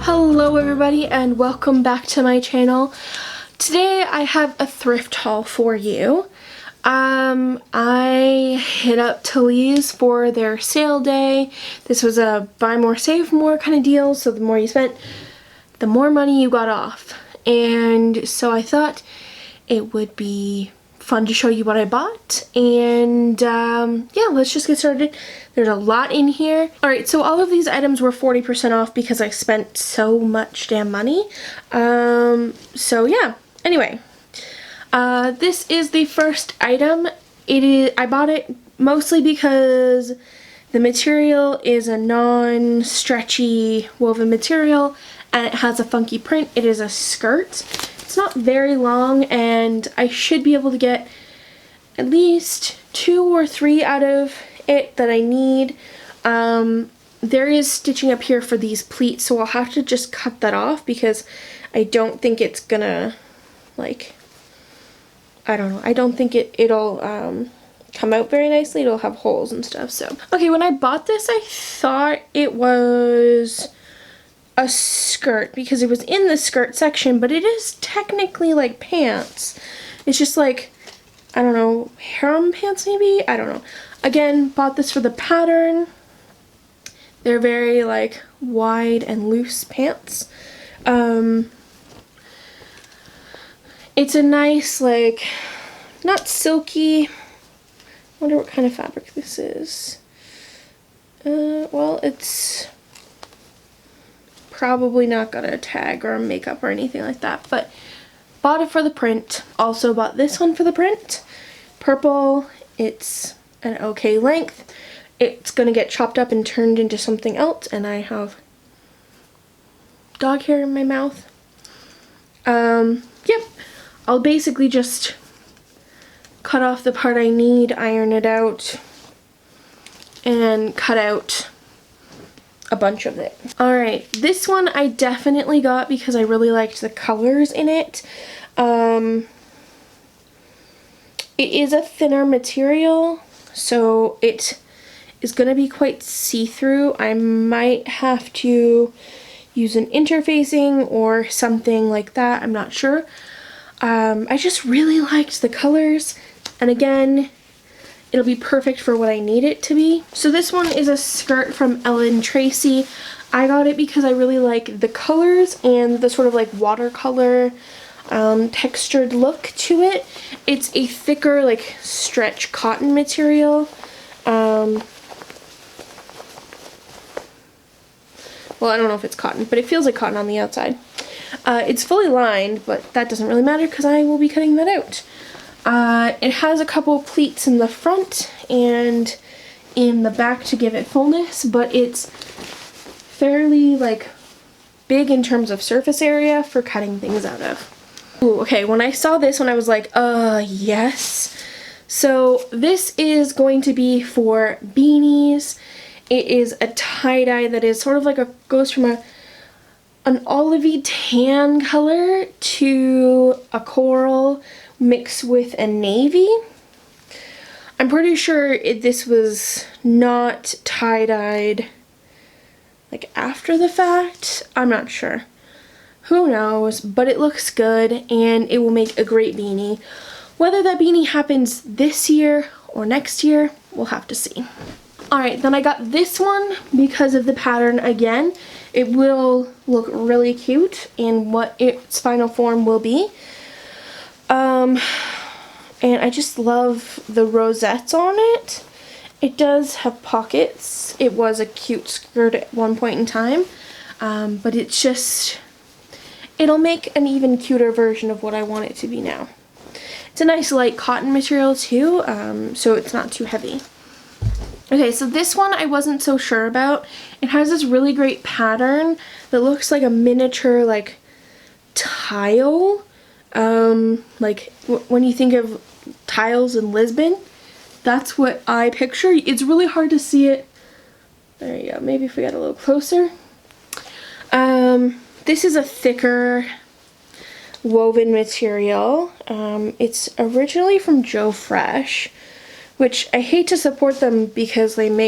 Hello everybody and welcome back to my channel. Today I have a thrift haul for you. I hit up Talize for their sale day. This was a buy more save more kind of deal, so the more you spent, the more money you got off. And so I thought it would be fun to show you what I bought, and yeah, let's just get started. There's a lot in here. Alright, so all of these items were 40% off because I spent so much damn money. So yeah, anyway, this is the first item. I bought it mostly because the material is a non-stretchy woven material and it has a funky print. It is a skirt. It's not very long, and I should be able to get at least 2 or 3 out of it that I need. There is stitching up here for these pleats, so I'll have to just cut that off because I don't think it's gonna, like, I don't know, I don't think it'll come out very nicely. It'll have holes and stuff. So okay, when I bought this I thought it was a skirt because it was in the skirt section, but it is technically like pants. It's just like, I don't know, harem pants maybe? I don't know. Again, bought this for the pattern. They're very like wide and loose pants. It's a nice, like, not silky, I wonder what kind of fabric this is. Well, it's probably not got a tag or a makeup or anything like that, but bought it for the print. Also bought this one for the print. Purple. It's an okay length. It's gonna get chopped up and turned into something else, and I have dog hair in my mouth. Yep. I'll basically just cut off the part I need, iron it out, and cut out a bunch of it. Alright, this one I definitely got because I really liked the colors in it. It is a thinner material, so it is going to be quite see-through. I might have to use an interfacing or something like that, I'm not sure. I just really liked the colors, and again, it'll be perfect for what I need it to be. So this one is a skirt from Ellen Tracy. I got it because I really like the colors and the sort of like watercolor textured look to it. It's a thicker, like, stretch cotton material. Well, I don't know if it's cotton, but it feels like cotton on the outside. It's fully lined, but that doesn't really matter because I will be cutting that out. It has a couple pleats in the front and in the back to give it fullness, but it's fairly, like, big in terms of surface area for cutting things out of. Ooh, okay, when I saw this one I was like, yes. So this is going to be for beanies. It is a tie-dye that is sort of like goes from an olivey tan color to a coral mixed with a navy. I'm pretty sure this was not tie-dyed like after the fact. I'm not sure. Who knows, but it looks good and it will make a great beanie. Whether that beanie happens this year or next year, we'll have to see. Alright, then I got this one because of the pattern again. It will look really cute in what its final form will be. And I just love the rosettes on it. It does have pockets. It was a cute skirt at one point in time, but it's just, it'll make an even cuter version of what I want it to be now. It's a nice light cotton material too, so it's not too heavy. Okay, so this one I wasn't so sure about. It has this really great pattern that looks like a miniature, like, tile. Like when you think of tiles in Lisbon, that's what I picture. It's really hard to see it. There you go. Maybe if we get a little closer. This is a thicker woven material. It's originally from Joe Fresh, which I hate to support them because they're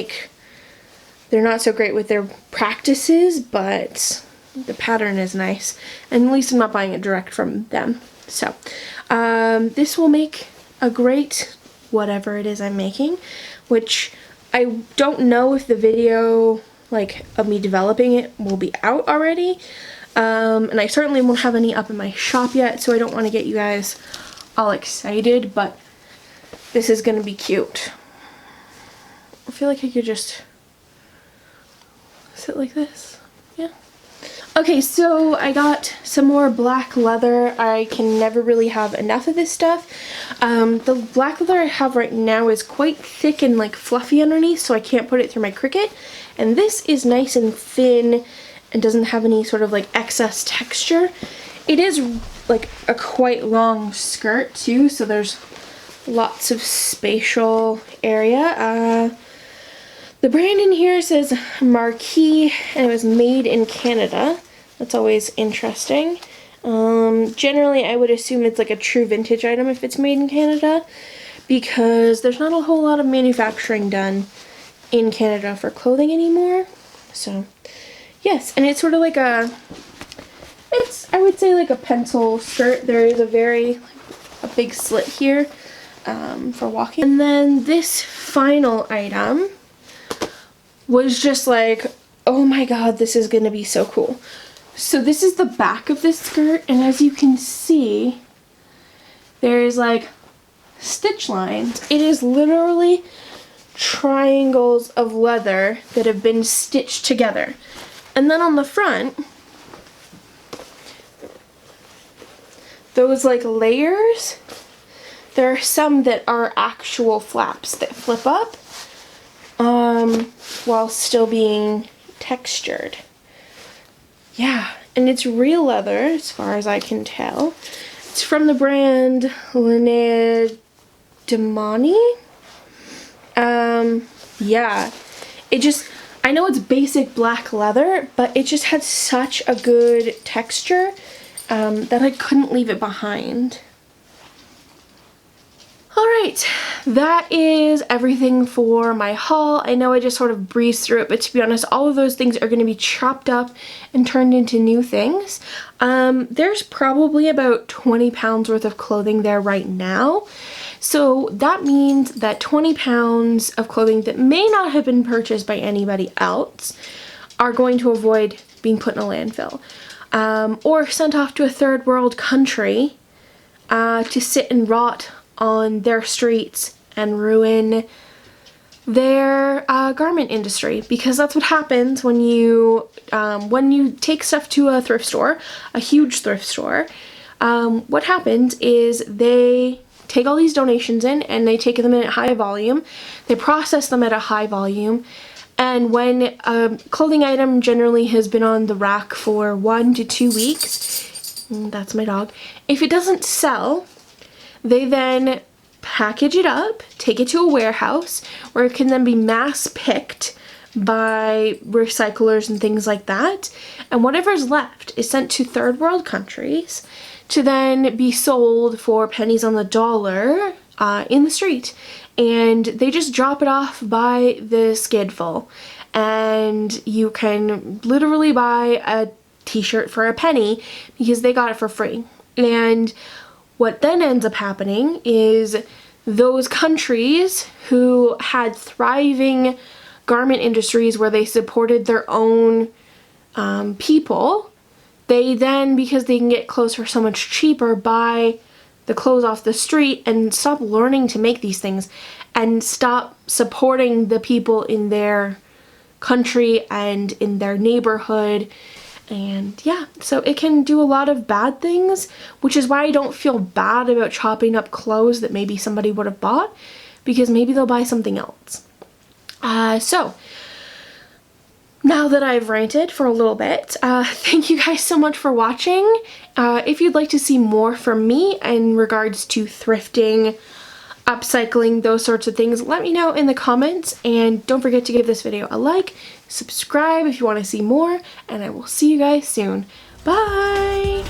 not so great with their practices, but the pattern is nice, and at least I'm not buying it direct from them. So this will make a great whatever it is I'm making, which I don't know if the video like of me developing it will be out already, and I certainly won't have any up in my shop yet, so I don't want to get you guys all excited, but this is gonna be cute. I feel like I could just sit like this. Yeah. Okay, so I got some more black leather. I can never really have enough of this stuff. The black leather I have right now is quite thick and like fluffy underneath, so I can't put it through my Cricut. And this is nice and thin and doesn't have any sort of like excess texture. It is like a quite long skirt too, so there's lots of spatial area. The brand in here says Marquis, and it was made in Canada. That's always interesting. Generally, I would assume it's like a true vintage item if it's made in Canada, because there's not a whole lot of manufacturing done in Canada for clothing anymore. So, yes, and it's sort of like I would say like a pencil skirt. There is a big slit here for walking. And then this final item was just like, oh my god, this is gonna be so cool. So this is the back of this skirt, and as you can see, there's like stitch lines. It is literally triangles of leather that have been stitched together. And then on the front, those like layers, there are some that are actual flaps that flip up while still being textured. Yeah, and it's real leather as far as I can tell. It's from the brand Linnea Demani. Yeah, I know it's basic black leather, but it just had such a good texture that I couldn't leave it behind. Alright, that is everything for my haul. I know I just sort of breezed through it, but to be honest, all of those things are going to be chopped up and turned into new things. There's probably about 20 pounds worth of clothing there right now. So that means that 20 pounds of clothing that may not have been purchased by anybody else are going to avoid being put in a landfill. Or sent off to a third world country to sit and rot on their streets and ruin their garment industry, because that's what happens when you take stuff to a thrift store, a huge thrift store. What happens is they take all these donations in and they take them in at high volume, they process them at a high volume, and when a clothing item generally has been on the rack for 1 to 2 weeks, that's my dog, if it doesn't sell, they then package it up, take it to a warehouse where it can then be mass picked by recyclers and things like that, and whatever's left is sent to third world countries to then be sold for pennies on the dollar in the street. And they just drop it off by the skidful, and you can literally buy a t-shirt for a penny because they got it for free. And what then ends up happening is those countries who had thriving garment industries where they supported their own people, they then, because they can get clothes for so much cheaper, buy the clothes off the street and stop learning to make these things and stop supporting the people in their country and in their neighborhood. And yeah, so it can do a lot of bad things, which is why I don't feel bad about chopping up clothes that maybe somebody would have bought, because maybe they'll buy something else. So now that I've ranted for a little bit, thank you guys so much for watching. If you'd like to see more from me in regards to thrifting, upcycling, those sorts of things, let me know in the comments, and don't forget to give this video a like, subscribe if you want to see more, and I will see you guys soon. Bye!